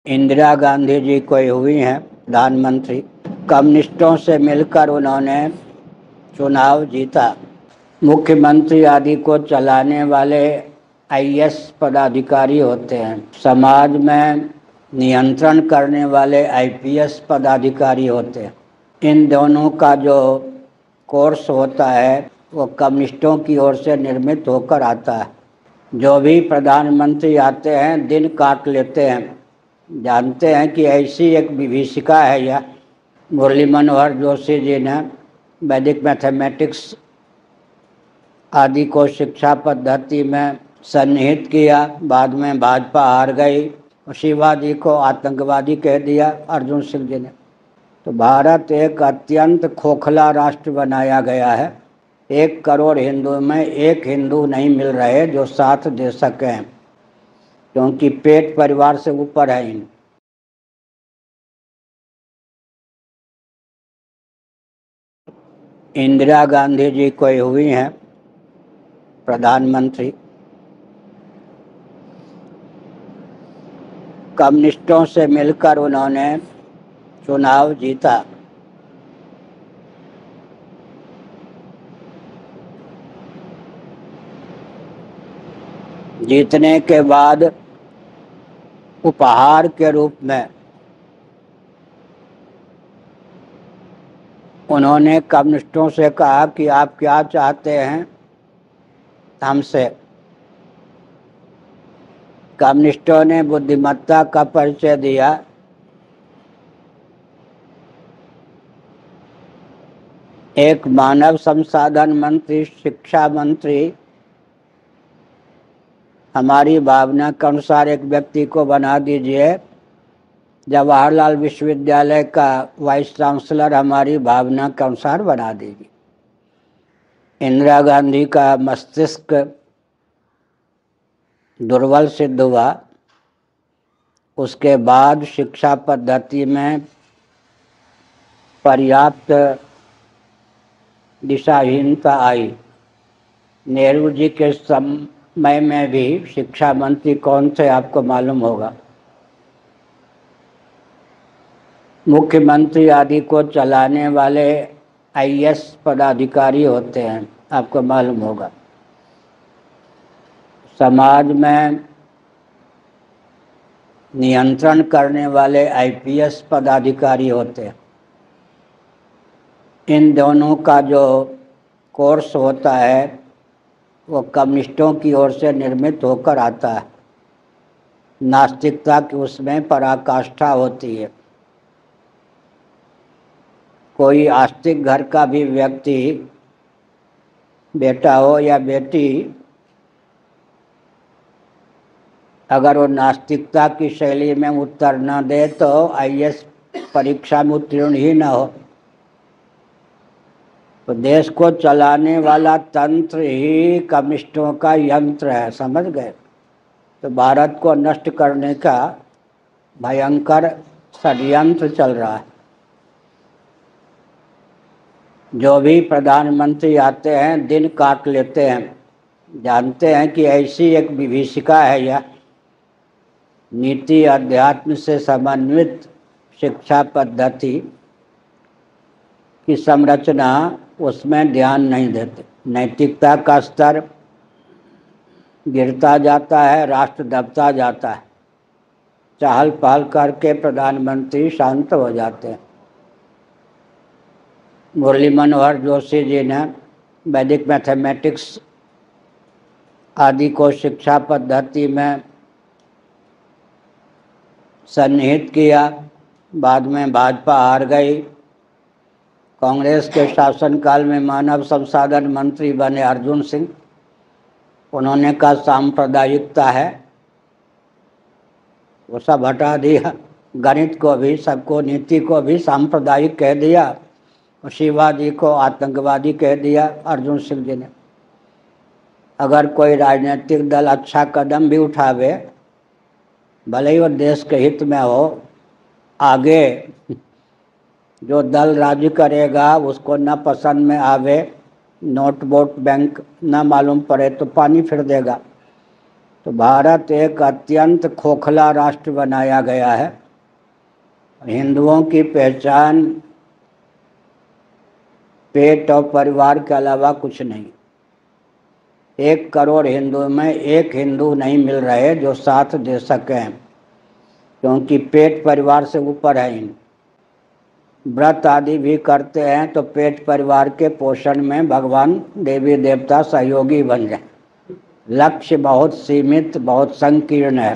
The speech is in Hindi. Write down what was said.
इंदिरा गांधी जी कोई हुई हैं प्रधानमंत्री। कम्युनिस्टों से मिलकर उन्होंने चुनाव जीता। मुख्यमंत्री आदि को चलाने वाले आईएएस पदाधिकारी होते हैं। समाज में नियंत्रण करने वाले आईपीएस पदाधिकारी होते हैं। इन दोनों का जो कोर्स होता है वो कम्युनिस्टों की ओर से निर्मित होकर आता है। जो भी प्रधानमंत्री आते हैं दिन काट लेते हैं। जानते हैं कि ऐसी एक विभीषिका है यह। मुरली मनोहर जोशी जी ने वैदिक मैथमेटिक्स आदि को शिक्षा पद्धति में सन्निहित किया। बाद में भाजपा हार गई। शिवाजी को आतंकवादी कह दिया अर्जुन सिंह जी ने। तो भारत एक अत्यंत खोखला राष्ट्र बनाया गया है। 1 करोड़ हिंदू में एक हिंदू नहीं मिल रहे जो साथ दे सकें, क्योंकि पेट परिवार से ऊपर है। इंदिरा गांधी जी कोई हुई हैं प्रधानमंत्री। कम्युनिस्टों से मिलकर उन्होंने चुनाव जीता। जीतने के बाद उपहार के रूप में उन्होंने कम्युनिस्टों से कहा कि आप क्या चाहते हैं हमसे। कम्युनिस्टों ने बुद्धिमत्ता का परिचय दिया। एक मानव संसाधन मंत्री, शिक्षा मंत्री हमारी भावना के अनुसार एक व्यक्ति को बना दीजिए। जवाहरलाल विश्वविद्यालय का वाइस चांसलर हमारी भावना के अनुसार बना दीजिए। इंदिरा गांधी का मस्तिष्क दुर्बल सिद्ध हुआ। उसके बाद शिक्षा पद्धति में पर्याप्त दिशाहीनता आई। नेहरू जी के समय में भी शिक्षा मंत्री कौन थे आपको मालूम होगा। मुख्यमंत्री आदि को चलाने वाले आईएएस पदाधिकारी होते हैं, आपको मालूम होगा। समाज में नियंत्रण करने वाले आईपीएस पदाधिकारी होते हैं। इन दोनों का जो कोर्स होता है वो कम्युनिस्टों की ओर से निर्मित होकर आता है। नास्तिकता की उसमें पराकाष्ठा होती है। कोई आस्तिक घर का भी व्यक्ति, बेटा हो या बेटी, अगर वो नास्तिकता की शैली में उत्तर न दे तो आईएएस परीक्षा में उत्तीर्ण ही न हो। तो देश को चलाने वाला तंत्र ही कम्युनिस्टों का यंत्र है, समझ गए। तो भारत को नष्ट करने का भयंकर षड्यंत्र चल रहा है। जो भी प्रधानमंत्री आते हैं दिन काट लेते हैं। जानते हैं कि ऐसी एक विभीषिका है यह। नीति अध्यात्म से समन्वित शिक्षा पद्धति की संरचना, उसमें ध्यान नहीं देते। नैतिकता का स्तर गिरता जाता है, राष्ट्र दबता जाता है। चहल पहल करके प्रधानमंत्री शांत हो जाते हैं। मुरली मनोहर जोशी जी ने वैदिक मैथमेटिक्स आदि को शिक्षा पद्धति में सन्निहित किया। बाद में भाजपा हार गई। कांग्रेस के शासनकाल में मानव संसाधन मंत्री बने अर्जुन सिंह। उन्होंने कहा सांप्रदायिकता है, वो सब हटा दिया। गणित को भी, सबको, नीति को भी सांप्रदायिक कह दिया। और शिवाजी को आतंकवादी कह दिया अर्जुन सिंह जी ने। अगर कोई राजनीतिक दल अच्छा कदम भी उठावे, भले ही वो देश के हित में हो, आगे जो दल राज्य करेगा उसको न पसंद में आवे, नोट वोट बैंक न मालूम पड़े तो पानी फिर देगा। तो भारत एक अत्यंत खोखला राष्ट्र बनाया गया है। हिंदुओं की पहचान पेट और परिवार के अलावा कुछ नहीं। 1 करोड़ हिंदुओं में एक हिंदू नहीं मिल रहे जो साथ दे सकें, क्योंकि पेट परिवार से ऊपर है। व्रत आदि भी करते हैं तो पेट परिवार के पोषण में भगवान देवी देवता सहयोगी बन जाए। लक्ष्य बहुत सीमित, बहुत संकीर्ण है।